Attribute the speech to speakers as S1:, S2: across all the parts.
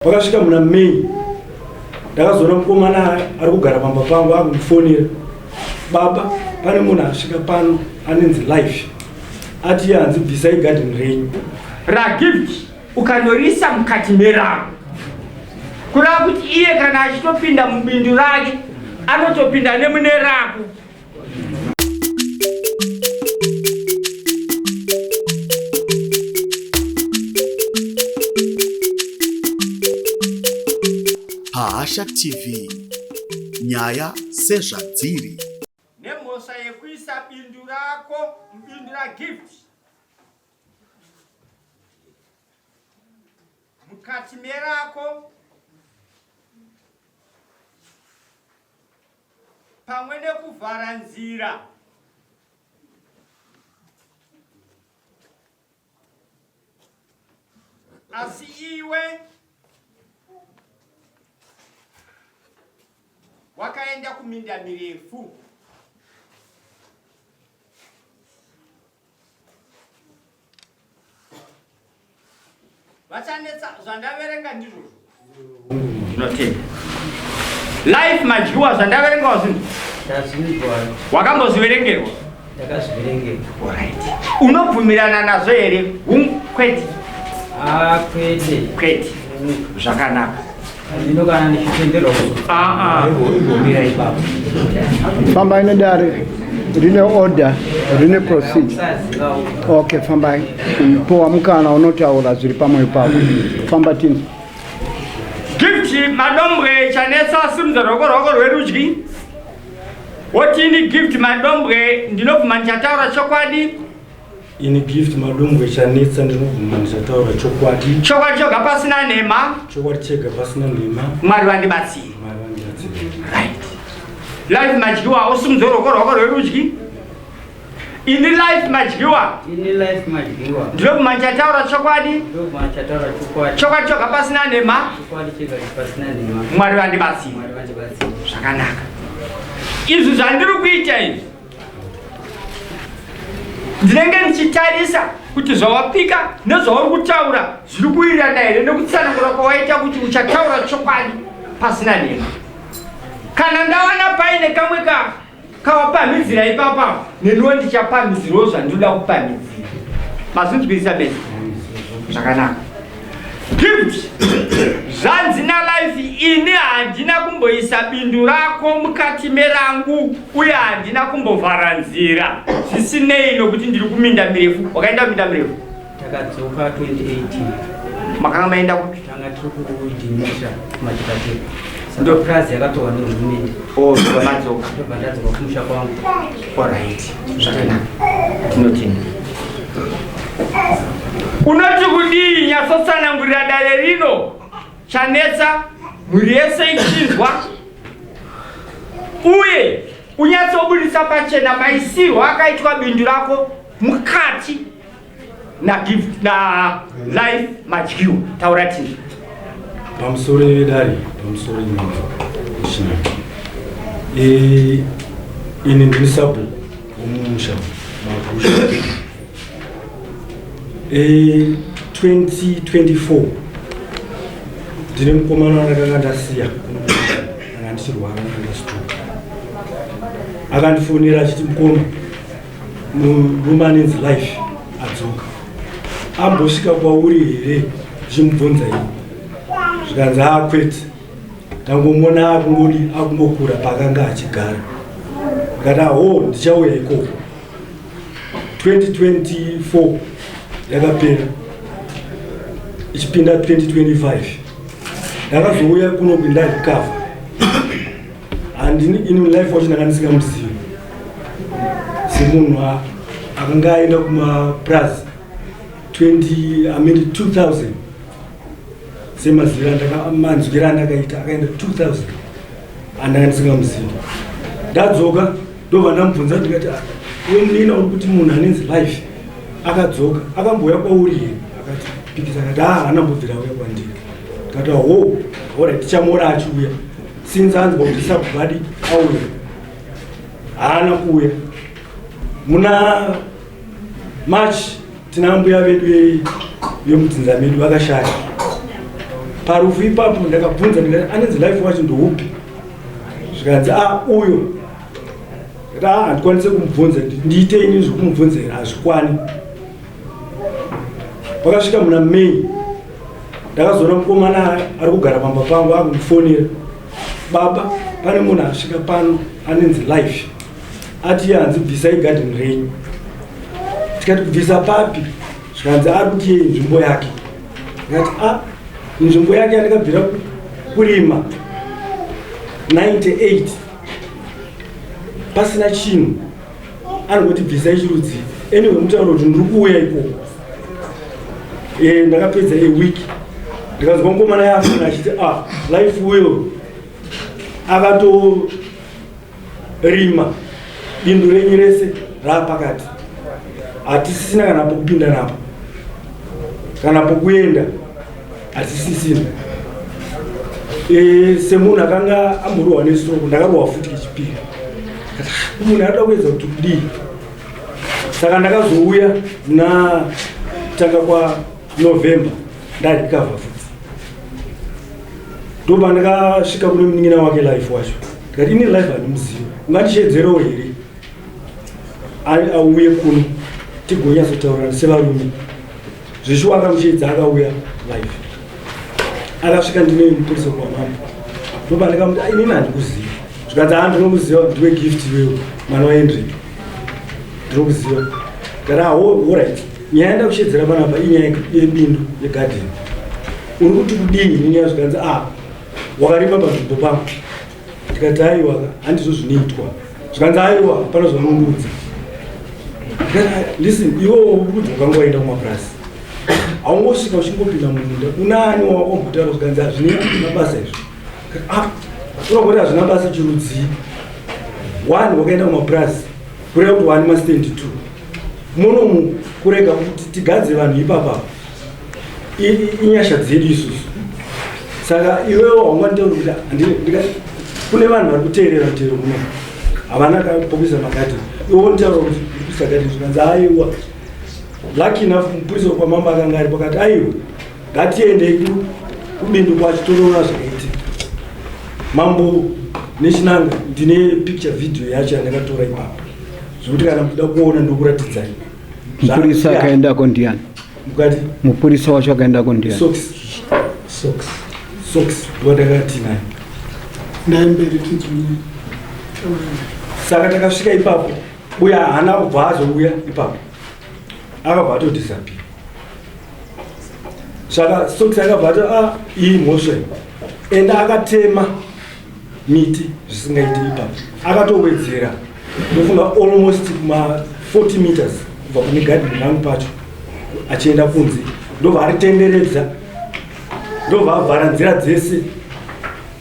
S1: Wakasvika muna May ndakazoona mukomana ari kugara pamba pangu akundifonera, baba pane munhu asvika pano anenzi life ati hanzi bvisai garden renyu
S2: ragift ukanorisa mukati merangu kurava kuti iye kana achitopinda mubindu rake anotopinda nemune rako.
S3: Hasha TV nyaya sezvadziri
S2: nemhosva yekuisa bindu rako mubindu ragift mukati merako pamwe nekuvhara nzira asi iwe wakaenda kuminda mirefu vachanetsa zvandaverenga ndizvo ndinotenda life madyiwa zvandaverengawo zvinhu wakambozviverengerwa alright unobvumirana nazvo here kwete kwete zvakanaka
S4: Fambai nedare rine order rine proceed. Okay, fambai poa mukana unotaura zviri pamwe pako. Famba tini
S2: gift madombwe chanetsa simza roko rwerudyi wotini gift madombwe ndinobvuma ndichataura chokwadi
S1: ini gift madombwe chanetsa ndinobvuma ndichataura chokwadi
S2: choga pasina nhema
S1: chokwadi chega pasina nhema
S2: mwari vandibatsire right life madyiwa usimudze roko rwerudyi ini life madyiwa ndinobvuma ndichataura chokwadi chokwadi choga pasina nhema mwari vandibatsire zvakanaka izvi zvandiri kuita izvi ndinenge ndichitarisa kuti zvawapika nezvauri kutaura zviri kuwirirana here nekutsanangura kwawaita kuti uchataura chokwadi pasina nhema. Kana ndawana paine kamwe kawapamhidzira ipapa neniwo ndichapamhidzirawo zvandinoda kupamhidzira. Mazinzwisa bese zvakanaka. Gift zvanzi nalife ini handina kumboisa bindu rako mukati merangu uye handina kumbovhara nzira zvisinei nokuti ndiri kuminda mirefu. Wakaenda kuminda mirefu?
S5: Takadzoka 2018.
S2: Makanga maenda kuti?
S5: Tanga tiri kudhimisha kumatikateka. Ndo prazi yakatowa nehurumende.
S2: Oh, zvamadzoka.
S5: Ndobva kumusha kwangu.
S2: Alright. Zvakanaka. Tinotenda. Unoti kudii nyasotsanangurira dare rino chanetsa mwiri yese ichinzwa uye unyatsobudisa pachena maisirwa akaitwa bindu rako mukati na gift na life madyiwa. Taura tini
S1: pamusoro vedare pamusoro ichina ini ndini sabu omumusha mapusha 2024 ndine mukomana akanga ndasiya anga ndichirwara ndastroke akandifonera achiti mukoma murume anenzi life adzoka ambosvika kwauri here ndichimubvunza ini zvikanzi akwete ndangomona akungokura paakanga achigara ndikati aho ndichauya ikoko 2024 yakapera ichipinda 2025 ndakazouya kunoku ndarikava handini ini life wacho ndakandisika muzivi semunhu akanga aenda kumaprazi 2000 semazivira manzwira andakaita akaenda 2000 andakandisika muzivi. Ndadzoka ndobva ndamubvunza ndikati wemunina uri kuti munhu anenzi life akadzoka akambouya kwauri here akati pikisa akati haana mbobvira uya kwandiri ndikati ho ora tichamora achiuya since anzwa kuti sabhadi auya haana kuuya. Muna March tina mbuya vedu vemudzinza medu vakashaya parufu ipapo ndakabvunza ndikati anenzi life wacho ndoupi, zvikanzi uyo. Handikwanise kumubvunza ndiite ini zvokumubvunzira hazvikwani. Pakasvika muna May ndakazoona mukomana ari kugara pamba pangu akundifonera, baba pane munhu asvika pano anenzi life ati hanzi bvisai garden renyu. Tikati kubvisa papi? Zvikanzi ari kuti nzvimbo yake. Ndikati nzvimbo yake yandikabvira kurima 98 pasina chinhu, anongoti bvisai chirudzi. Anyway mutauro kuti ndiri kuuya ikoko. Ndakapedza week ndikazwa mukomana yafuna achiti life will akatorima bindu renyu rese rapakati, hatisisina kana pokupinda napo kana pokuenda hatisisina. Semunhu akanga amborwa nestroke ndakarohwa futi kechipiri. Munhu anoda kuedza kuti kudii. Saka ndakazouya na tanga kwa November ndarikava futi. Ndoba ndakasvika kune munin'ina wake life wacho. Ndikati ini life handimuzivi, ungandishedzerewo here auye kuno tigonyatsotaurana sevarume. Zveshuwa akamushedza akauya life. Akasvika ndine mupurisa kwamama. Ndoba ndikamuti inini handikuzivi. Zvikanzi ndinomuziva ndiwe gift wewe mwana waHenry. Ndinomuziva. Ndikati alright. Nyaya yenda kushedzera panapa inyaya yebindu yegarden. Uri kuti kudini nyaya zvikanzi wakarima panzvimbo pangu. Ndikati aiwa handizvo zvinoitwa. Zvikanzi aiwa hapana zvaunondudza. Listen, iwe uri kuti wakanga waenda kumapurasi. Haungosvika uchingopinda mumunda. Unaani wakwambotara zvikanzi hazvine mabasa izvo. Unogoti hazvina basa chirudzi. One wakaenda kumapurasi. Kureva kuti wani mastand 2. Munomu kurega kuti tigadze vanhu ipapa inyasha dzedu isusu. Saka iwewo haunganitauri kuti kune vanhu vari kuteerera mutero muno havana kapokisa magadhi. Iwewo unotaura kuti kupisa gadhi zvikanzi aiwa. Lucky enough mupurisa kwamamba akanga ari pakati aiwa ngatiendei kubindu kwacho tonoona zvakaitika. Mambo nechinanga ndine picture video yacho yandakatora ipapo zvokuti kana muchida kuona ndokuratidzai.
S4: Mupurisa akaendako ndiani?
S1: Mukati
S4: mupurisa wacho akaendako ndiani?
S1: Socks ndodakati naye ndamberi tidzuni. Saka takasvika ipapo uya haana kubva azouya ipapo akabva atodisapia. Saka Socks akabva ati iyi mhosva enda akatema miti zvisingaiti ipapo akatowedzera ndofunga almost kuma 40 meters kubva kune garden rangu pacho achienda kunze. Ndobva aritenderedza, ndobva avhara nzira dzese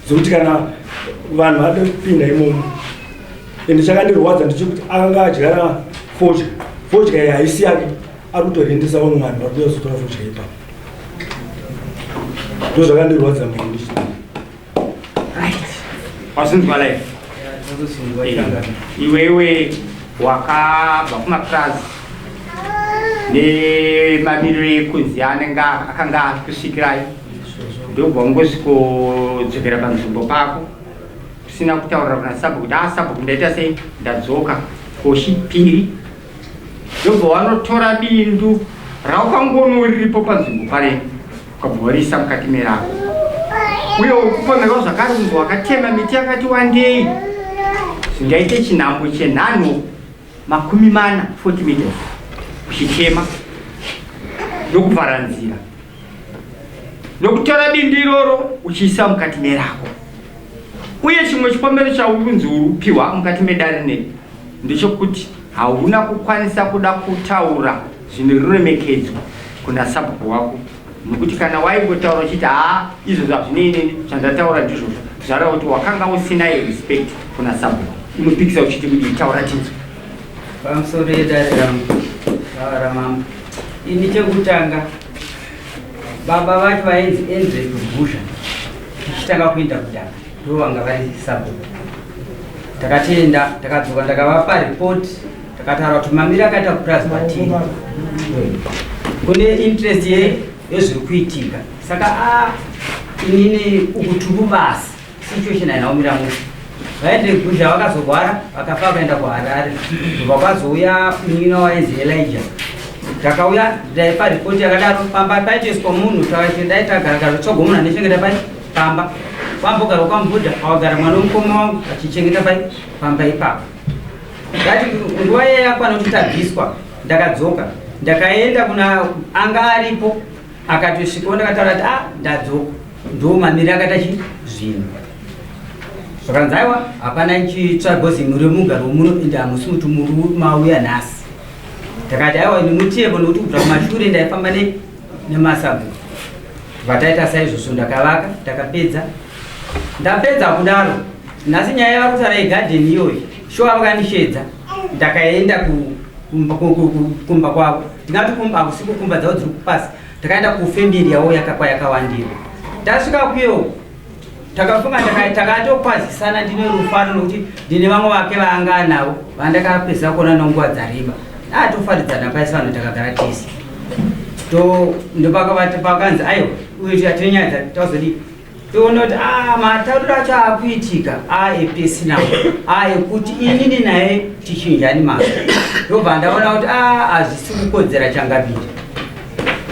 S1: dzokuti kana vanhu vada kupinda imomo. Ende chakandirwadza ndechekuti akanga adyara fodya iyi haisi yake, ari kutorendesa vamwe vanhu vari kuuya kuzotora fodya ipapo. Ndo zvakandirwadza maindi.
S2: Wasinzwa life. Iwewe wakabva kumapurazi nemamiriro ekunzi akanga akusvikirai, ndobva ungosvikodzokera panzvimbo pako kusina kutaurira kuna sabhuku kuti sabhuku ndaita sei, ndadzoka koshipiri. Ndobva wanotora bindu raukangono riripo panzvimbo pare ukabvorisa mukati merako. Uye ukupomerwa zvakare kunzi wakatema miti yakati wandei zvingaite chinhambo chenhano 40 meters uchitema ndokuvhara nzira ndokutora bindu iroro uchiisa mukati merako. Uye chimwe chipombero chaunzi urupiwa mukati medare ndechekuti hauna kukwanisa kuda kutaura zvinoremekedzwa kuna sabhuku wako, nekuti kana waingotaura uchiti izvo hazvinei zvandataura ndizvozvo zvareva kuti wakanga usina respect kuna sabhuku. Inopikisa uchiti kuti taura tinzwa
S5: pamusoro yedare ramambo. Ini chekutanga baba vacho vainzi Henry Kubusha tichitanga kuenda kudanga ndo vanga vari sabhuku. Takatenda takadzoka ndakavapa report takataura kuti mamiri akaita kupurazi patini kune interest yezviri kuitika. Saka inini ukutubu basi situation hainaumira musha vaende kuzha vakazogwara vakafa vakaenda kuharare vakazouya munin'ina wainzi Elijah takauya ndaipa ripoti yakadaro pamba paitoiswa munhu daitagarakara tsogomuna nechengeta pai pamba kwambogara kwamubudha awagara mwana womukoma wangu achichengeta pai pamba ipapo ngati nguva iye yakwana kuti tabviswa ndakadzoka ndakaenda kuna anga aripo akatosvikawo ndakataura kuti ndadzoka ndo mamiri akatachi zvinhu zvakanzi aiwa hapana chitsvagozi muri mugaro muno ende hamusi muti muri mauya nhasi ndakati aiwa ini mutievo nokuti kubva kumashure ndaifamba nemasabhuku vataita saizvozvo ndakavaka ndakapedza ndapedza kudaro nhasi nyaya yavarutara yegadheni iyoyi shova vakandishedza ndakaenda kumba kwavo ndingati kumba hakusi kukumba dzavo dziri kupasi ndakaenda kufemiri yavo yakawandira ndasvika kuyo takafunga takatokwazisana ndine rufaro nokuti ndine vamwe vake vaanga navo vandakapedza kuona nenguva dzareba atofaridzana paisi vanhu takagara tese ndopakavanzi aiwa uyo atinenyaya tazodii toona kuti matauriro acho akuitika epesinawo ekuti inini naye tichinjani maso ndobva ndaona kuti hazvisi kukodzera changabiri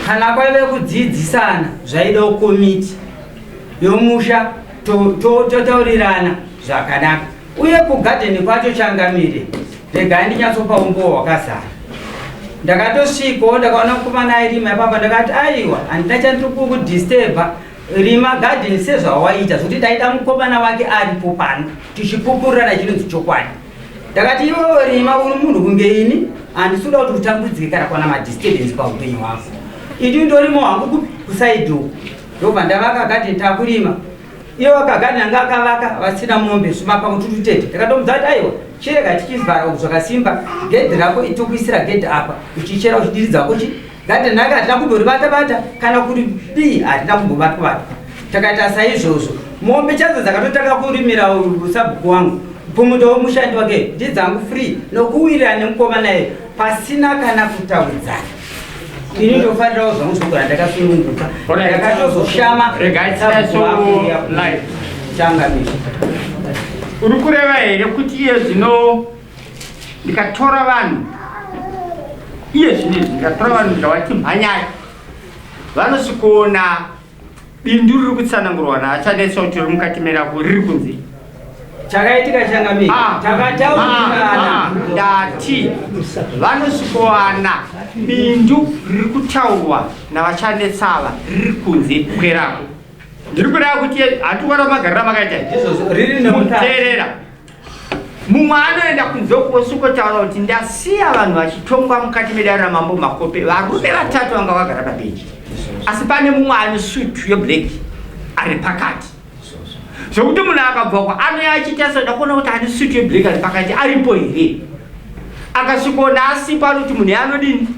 S5: kana kwaive kudzidzisana zvaidawo komiti yomusha totaurirana zvakanaka uye kugadheni kwacho changamire regai ndinyatsopa umbowa hwakazara ndakatosvikawo ndakaona mukomana airima ipapa ndakati aiwa handina chandiri kukudisturba rima gadheni sezvawaita zvokuti daida mukomana wake aripo pano tichipupurirana chinonzi chokwadi ndakati iwewo rima uri munhu kunge ini handisuda kuti utambudzike kana kuwana madisturbance paupenyu hwako ini ndorimo hwangu kusaidhuku ndobva ndavaka gadheni takurima iye wakagadheni anga akavaka vasina mombe zvimapa mututu tete ndakatomudza kuti aiwa chirega tichivhara zvakasimba gedhi rako itokuisira gedhi apa uchichera uchidiridza kochi gadheni rake hatina kundoribata-bata kana kuti bii hatina kumbobatwa-bata takaita saizvozvo mombe chadzo dzakatotanga kurimira sabhuku wangu pumuto womushandi wake ndidzangu free nokuwirira nemukoma naye pasina kana kutaudzana ini ndofanirawo zvangu zvokura ndakasununguka ndakatozoshama changamiri
S2: uri kureva here kuti iye zvino ndikatora vanhu iye zvinezvi ndikatora vanhu ndavati mhanyaya vanosvikuona bindu riri kutsanangurwa naachanetsa kuti riri mukati merako riri kunze
S5: chakaitika changamiri takataurirana
S2: ndati vanosvikowana bindu riri kutaurwa navachanetsava riri kunze kwerako ndiri kureva kuti hatiwana magarira makaita muteerera mumwe anoenda kunze kuosukotaura kuti ndasiya vanhu vachitongwa mukati medare ramambo makope varume vatatu vanga vagara pabhenji asi pane mumwe ane switu yeblack ari pakati zvokuti munhu akabvakwa anoya achiita soda kuona kuti ane switu yeblack ari pakati aripo here akasvikoona asipa anoti munhu yanodini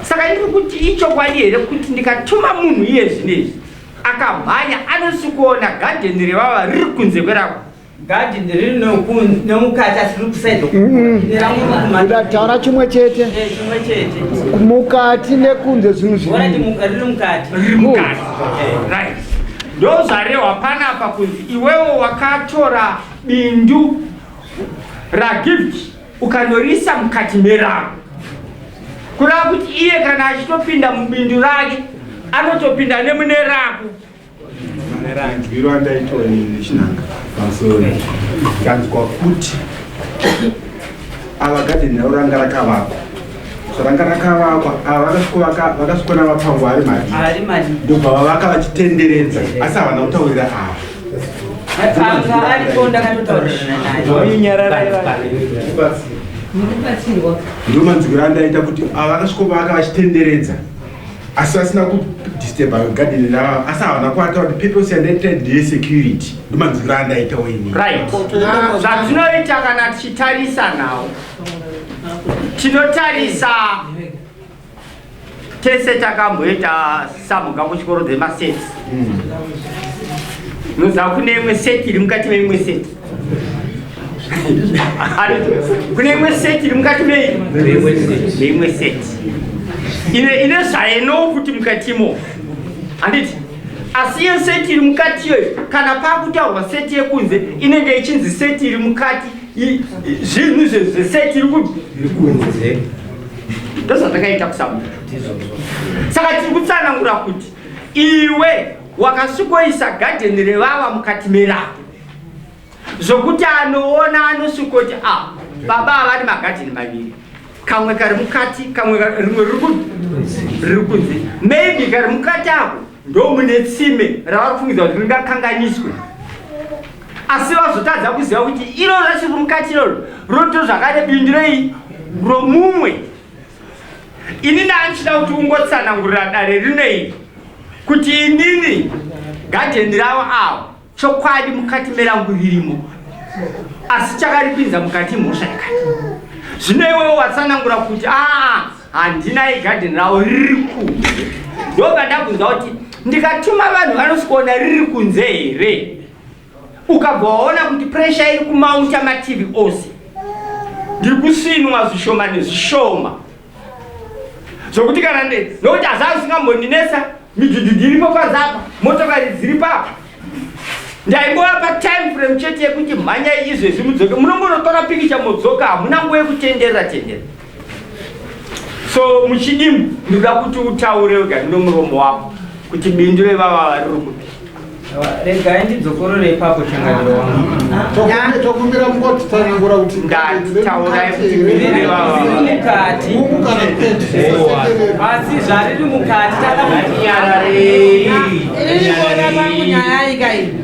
S2: saka ndiri kuti ichokwadi here kuti ndikatuma munhu iye zvinezvi akamhanya anosvikoona gadheni revava riri kunze kwerako
S5: gadheni riri nemukati asi riri kusaidza
S4: ndataura chimwe chete mukati nekunze zvinhu
S5: riri mukati
S2: right ndo zvarehwa panapa kunzi iwewo wakatora bindu ragift ukanorisa mukati merako kureva kuti iye kana achitopinda mubindu rake anotopinda nemune rako
S1: ranzwiro andaitwa nechinanga pamusoro kanzwa kuti ava gadheni ravo ranga rakavakwa zvaranga rakavakwa ava vakasvikona vapangu ari mari ndobva vavaka vachitenderedza asi havana kutaurira ava ndo manzwiro andaita kuti ava vakasvikovaka vachitenderedza asi vasina kudisturba gadheni rava asi havana kuata kuti purpose yandaita ndeyesecurity ndo manzwiro andaitawo ini
S2: right zvatinoita kana tichitarisa nawo tinotarisa tese takamboita samuka kuchikoro dzemaseti noziva kune imwe seti iri mukati meimwe seti kune imwe seti iri mukati meimwe seti ine zvaenowo kuti mukatimo handiti asi iyo seti iri mukati yoyo kana pakutaurwa seti yekunze inenge ichinzi seti iri mukati zvinhu zeseti iri kunze ndozvatakaita kusabuka. Saka tiri kutsanangura kuti iwe wakasvikoisa gadheni revava mukati merako zvokuti anoona anosvikoti baba havari magadheni maviri, kamwe kari mukati kamwe rimwe riri kunze. Maybe kari mukati ako ndo mune tsime ravari kufungidzwa kuti ringakanganiswe, asi vazotadza kuziva kuti iro rachiri mukati iroro roto zvakare bindu rei romumwe. Ini ndanchida kuti ungotsanangurira dare rinei kuti inini gadheni ravo avo chokwadi mukati merangu ririmo, asi chakaripinza mukati mhosva yakati. Zvino iwewe watsanangura kuti handinai gadheni ravo riri kunze, ndobva ndabvunza kuti ndikatuma vanhu vanosikuona riri kunze here, ukabva waona kuti presha iri kumaunta mativi ose, ndiri kusvinwa zvishoma nezvishoma zvokuti kana nokuti hazava zvisingambondinesa, midhudhudhu iripo pazapa, motokari dziri papa, ndaingova time frame chete yekuti mhanyai izvezvi mudzoke, munongonotora pikicha modzoka, hamuna nguva yekutenderera tenderera. So muchidimbu ndinoda kuti utaure wega nomuromo wako kuti bindu revava vari kupi.
S5: Regai ndidzokorore ipapo changadiro wangu.
S4: Tokumbira mungoti tsanangura kuti
S2: ndataurai kuti bindu revava
S5: mukati asi zvariri mukati
S6: Ini kuona pangu nyaya ikai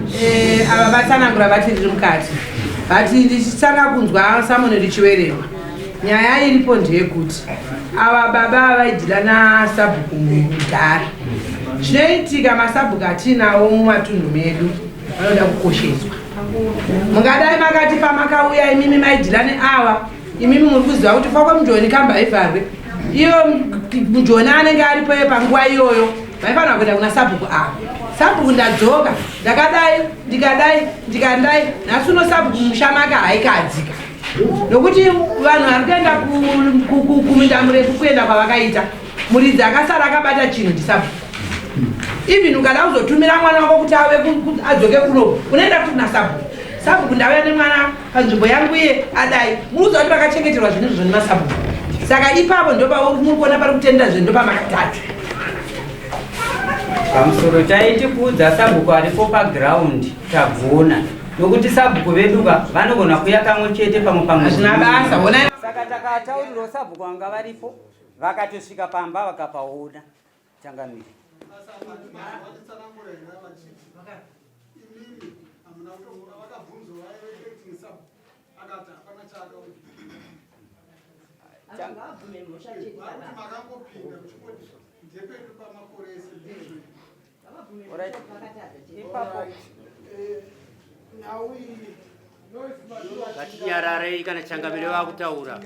S6: ava vatsanangura vati ndiri mukati, bati ndichitsanga kunzwa Samuel richivererwa. Nyaya iripo ndeyekuti ava baba vaidhirana sabhuku mugara. Zvinoitika masabhuku atinawo mumatunhu medu vanoda kukosheswa. Mungadai makati pamakauya imimi maidhirane ava, imimi muri kuziva kuti fakwe mujoni kamba ivharwe, iyo mujoni anenge aripo panguva iyoyo maifanira kuenda kuna sabhuku ava. Sabhuku ndadzoka ndakadai ndikadai ndikandai nhasi uno sabhuku mushamaka haikadzika nokuti vanhu vari kuenda kuminda murefu kuenda kwavakaita, muridzi akasara akabata chinhu ndisabhuku. Even ukada kuzotumira mwana wako kuti ave adzoke kuno unoenda kuna sabhuku. Sabhuku ndauya nemwana panzvimbo yangu iye adai, muruziva kuti vakachengeterwa zvinhu izvo nemasabhuku. Saka ipapo ndopa muri kuona pari kutendera zvinhu ndopa makatatu.
S5: pamusoro taiti kuudza sabhuku aripo pagiraundi tabvuna nokuti sabhuku veduka vanogona kuya kamwe chete pamwe
S6: hazvina basa.
S5: Saka takataurirawo sabhuku vanga varipo vakatosvika pamba vakapaona changamiri.
S6: Ngatinyararei kana changamire vakutaura.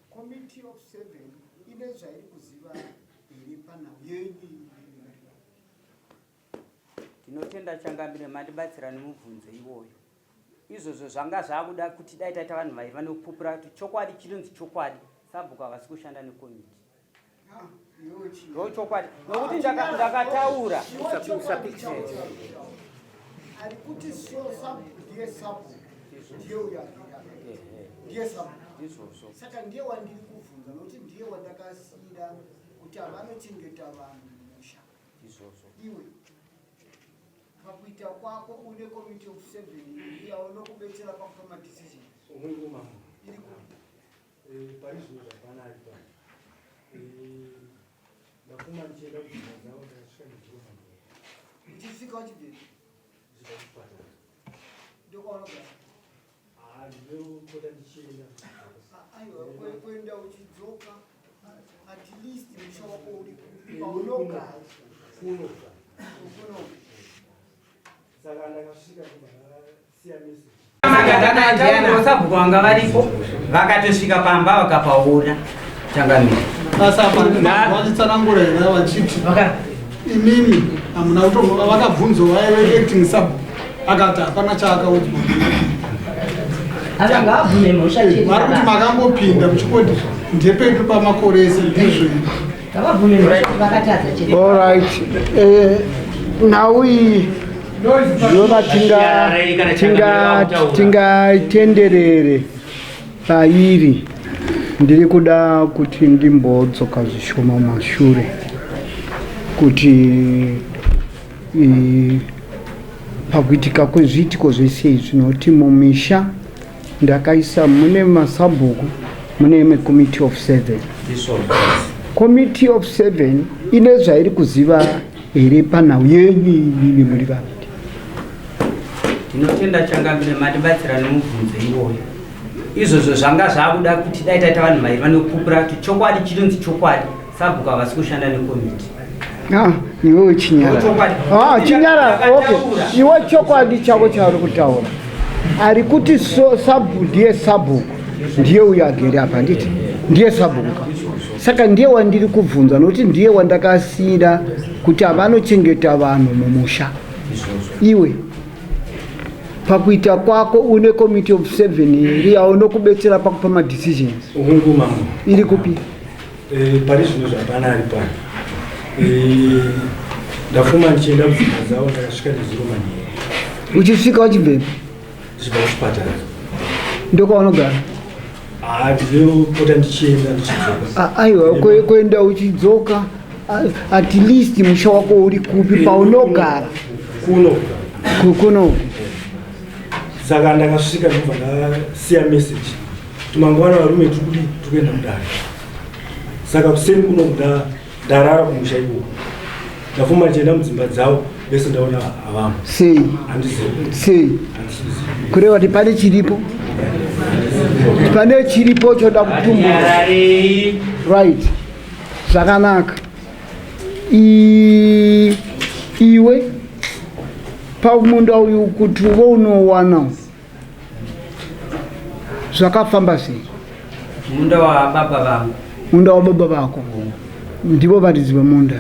S4: Committee of 7 ine zvairi kuziva iri pana yenyu.
S5: Tinotenda changamire mandibatsira nemubvunzo iwoyo. Izvozvo zvanga zvakuda kuti dai taita vanhu vairi vanopupura kuti chokwadi chinonzi chokwadi sabhuku havasi kushanda nekomiti. Ndo chokwadi nokuti ndakataura
S4: Ari kuti sio sabhuku ndiye sabhuku ndiye uyazvira ndiye sabhuku. Saka ndiye wandiri kubvunza nokuti ndiye wandakasiyira kuti avanochengeta vanhu musha. Iwe pakuita kwako une committee of 7 iya unokubetsera pakufama decision.
S1: Parizvino zvapanari pa ndakuma ndichenda kuzvina dzavo ndasvika ndichiona
S4: uchisvika uchibviri
S1: zvikakubatana
S4: ndokwaunogara
S1: ndinokota ndichienda
S4: aiwa kuenda uchidzoka at least musha wako uri paunogara
S1: kunoga
S2: Saka sabhuku vanga varipo vakatosvika pamba vakapaona
S5: changamira
S4: Sasa vachitsanangura here vachiti inini hamuna kutonga vakabvunzwa waive acting sub akati hapana chaakaudzwa vari kuti makambopinda muchikoti ndepetu pamakore ese ndizvo.
S7: Alright, now we tingatenderere pairi. Ndiri kuda kuti ndimbodzoka zvishoma mashure kuti pakuitika kwezviitiko zvese izvi noti mumisha ndakaisa mune masabhuku mune committee of 7. Committee of 7 ine zvairi kuziva here panhau yenyu inini muri vaviri.
S5: Tinotenda changamire matibatsira nemubvunzo iwoyo. Izvozvo zvanga zvakuda kuti dai taita vanhu vairi vanopupura kuti chokwadi chinonzi chokwadi sabhuku havasi kushanda nekomiti.
S7: Iwewe chinyara. Chinyara, okay. Iwe chokwadi chako chauri kutaura. Ari kuti sabhuku ndiye sabhuku ndiye uyo agere apa nditi ndiye sabhuku. Saka ndiye wandiri kubvunza nokuti ndiye wandakasiyira kuti avanochengeta vanhu mumusha. Iwe pakuita kwako une committee of 7 iri aunokubetsera pakupa madecisions. Iri kupi?
S1: Pari zvino zvapana ari pano. Ndafuma ndichienda muzvimba dzavo ndakasvika neziromani.
S7: Uchisvika uchibvepi?
S1: Ndichibva kuchipatara.
S7: Ndokwaunogara?
S1: Ndinopota ndichienda ndichidzoka.
S7: Aiwa, kuenda uchidzoka at least musha wako uri kupi paunogara? Kuno.
S1: Saka ndakasvika ndobva ndasiya message kuti mangwana varume tiri kuenda kudare. Saka kuseni kuno ndarara kumusha ikoko. Ndafuma ndichienda mudzimba dzavo vese ndaona havamo.
S7: Sei kureva kuti pane chiripo? Pane chiripo choda kutumbura. Right. Zvakanaka. Iwe pamunda uyu kuti uve unowana zvakafamba sei?
S5: Munda wa baba vangu.
S7: Munda wa baba vako ndivo varidzi vemunda.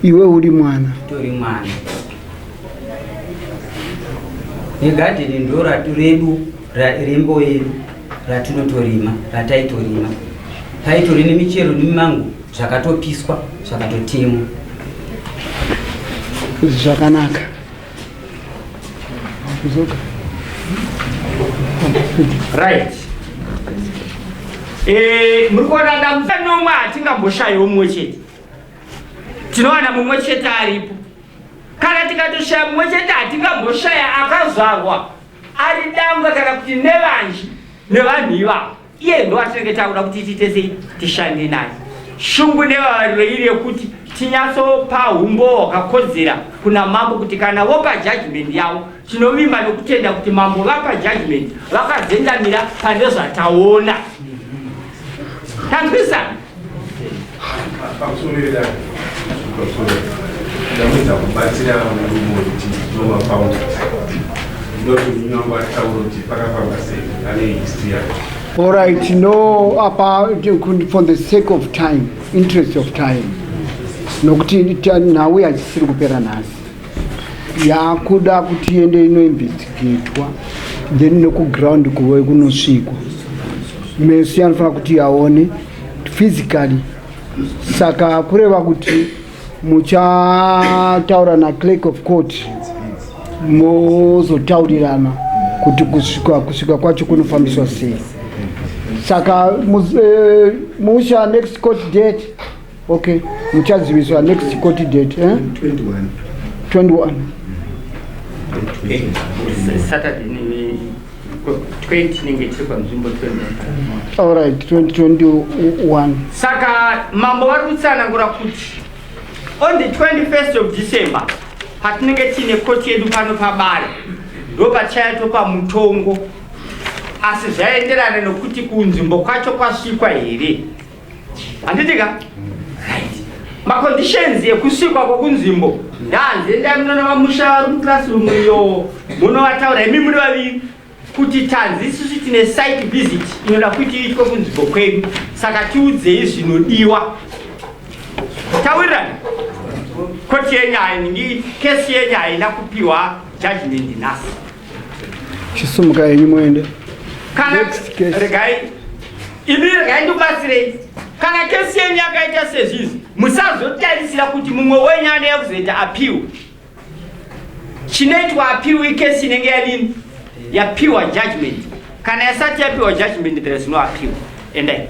S7: Iwe uri mwana?
S5: Tori mwana. Negadheni ndo redu rembo yedu ratinotorima rataitorima. Taitori nemichero nemimango zvakatopiswa zvakatotemwa.
S7: Zvakanaka.
S2: Right. Muri kuona dambudziko nomwe hatingamboshayiwo mumwe chete. Tinowana mumwe chete aripo. Kana tikatoshaya mumwe chete hatingamboshaya akazvarwa ari dangwe kana kuti nevanji nevanhu ivavo. Iye ndo atinenge takuda kuti tiite sei tishande naye. Shungu nevariro iri yekuti tinyatsopa umbo hwakakodzera kuna mambo kuti kana vopa judgment yavo tinovimba nokutenda kuti mambo vapa judgment vakazendamira pane zvataona. Tanzwisana?
S7: All right, no, for the sake of time, interest of time. Nokuti nawe hachisiri kupera nhasi. Yakuda kuti iende inoinvestigatwa then nekuground kuve kunosvikwa. Mesi anofanira kuti aone physically. Saka kureva kuti muchataura na-clerk of court mozotaurirana kuti kusvika kwacho kunofambiswa sei. Saka musha next court date. Okay, muchaziviswa next court date 21.
S2: Saturday 20 ninge tiri panzvimbo 21.
S7: All right, 2021.
S2: Saka mambo vari kutsanangura kuti on the 21st of December patinenge tine koti yedu pano pabare ndo pachayatopa mutongo, asi zvaenderana nokuti kunzvimbo kwacho kwasvikwa here. Handitika? Right. Maconditions yekusvikwa kwokunzvimbo ndanze ndamunona vamusha vari muclassroom iyo munovataura imi muri vaviri kuti tanzi isusu tine site visit inoda kuti iitwe kunzvimbo kwedu, saka tiudzei zvinodiwa. Taurirani koti yenyaya ni kesi yenyaya ina kupiwa judgment nhasi.
S7: Chisumuka yenyu muende.
S2: Kana regai regai ndikubatsirei. Kana kesi yenyu yakaita sezvizvi, musazotarisira kuti mumwe wenyu ane kuzoita appeal. Chinoitwa appeal ikesi inenge yapiwa judgment. Kana yasati yapiwa judgment, there is no appeal. Endai.